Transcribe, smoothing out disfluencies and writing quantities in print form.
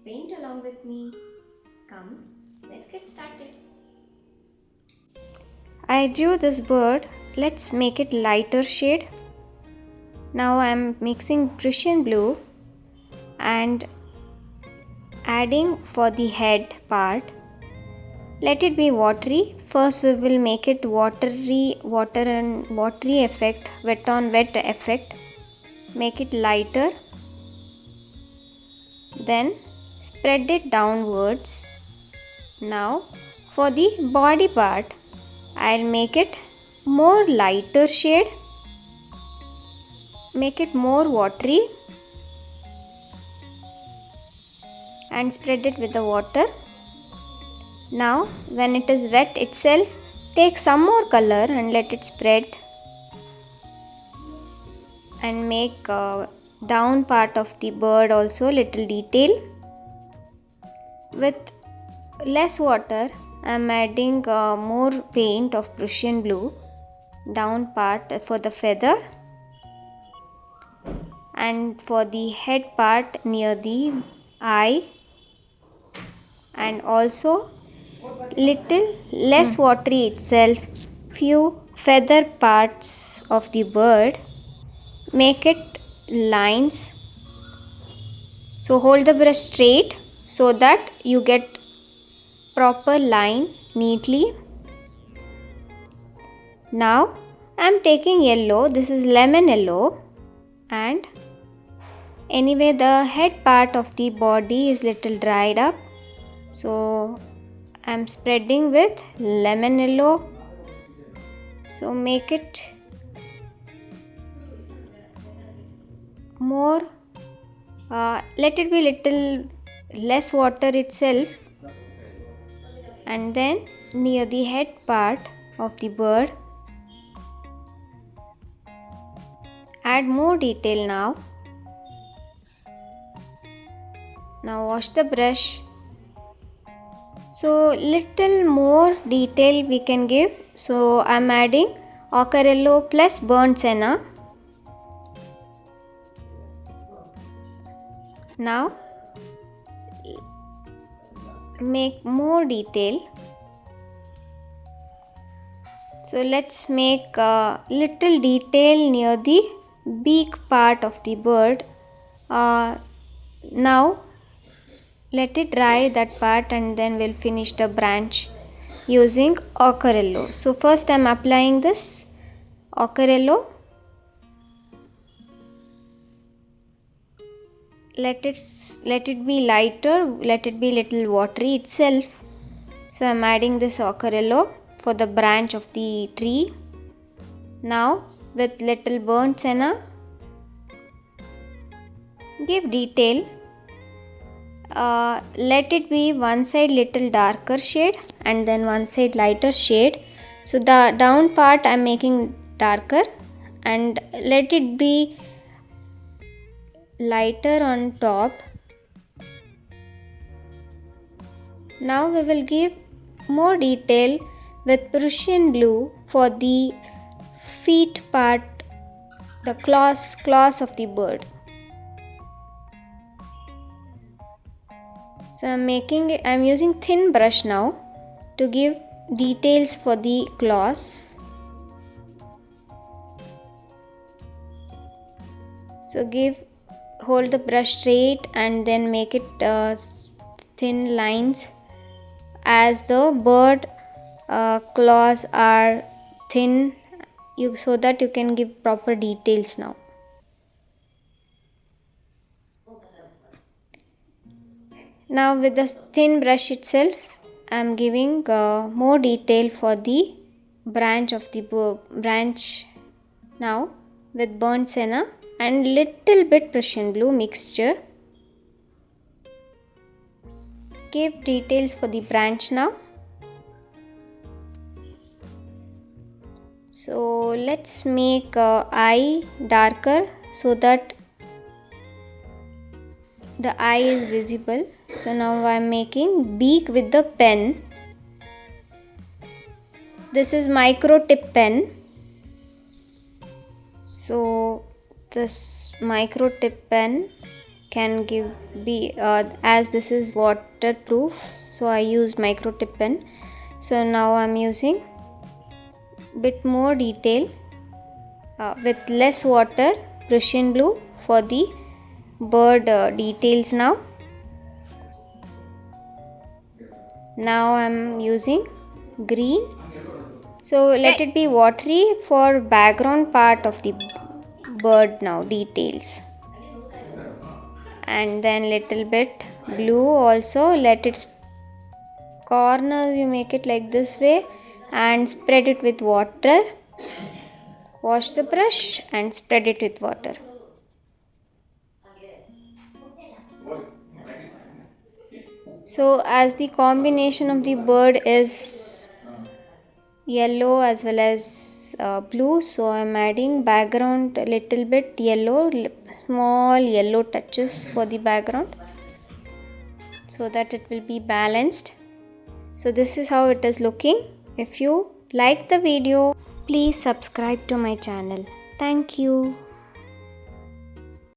paint along with me. Come, let's get started. I drew this bird. Let's make it lighter shade. Now I am mixing Prussian blue and adding for the head part. Let it be watery. First we will make it watery effect, wet on wet effect. Make it lighter. Then spread it downwards. Now for the body part, I'll make it more lighter shade. Make it more watery and spread it with the water. Now when it is wet itself, take some more color and let it spread and make down part of the bird also little detail. With less water, I am adding more paint of Prussian blue down part for the feather and for the head part near the eye, and also little less watery itself, few feather parts of the bird. Make it lines. So hold the brush straight so that you get proper line neatly. Now I am taking yellow. This is lemon yellow, and anyway the head part of the body is little dried up, so I am spreading with lemon yellow. So make it more, let it be little less water itself, and then near the head part of the bird add more detail. Now wash the brush. So little more detail we can give. So I am adding ochre yellow plus burnt senna. Now make more detail. So let's make a little detail near the beak part of the bird. Now let it dry that part, and then we'll finish the branch using ochre yellow. So first I am applying this ochre yellow. Let it be lighter, let it be little watery itself. So I am adding this ochre yellow for the branch of the tree. Now with little burnt senna, give detail. Let it be one side little darker shade and then one side lighter shade. So the down part I am making darker and let it be lighter on top. Now we will give more detail with Prussian blue for the feet part, the claws of the bird. So I am using thin brush now to give details for the claws. So hold the brush straight and then make it thin lines as the bird claws are thin, so that you can give proper details now. Now with the thin brush itself, I am giving more detail for the branch of the branch. Now with burnt senna and little bit Prussian blue mixture, give details for the branch now. So let's make eye darker so that the eye is visible. So now I am making beak with the pen. This is micro tip pen. So this micro tip pen can as this is waterproof, so I used micro tip pen. So now I'm using bit more detail with less water, Prussian blue for the bird details. Now I'm using green, so let it be watery for background part of the bird now details, and then little bit blue also. Let its corners you make it like this way and spread it with water. Wash the brush and spread it with water. So as the combination of the bird is yellow as well as blue, so I am adding background a little bit yellow, small yellow touches for the background, so that it will be balanced. So this is how it is looking. If you like the video, please subscribe to my channel. Thank you.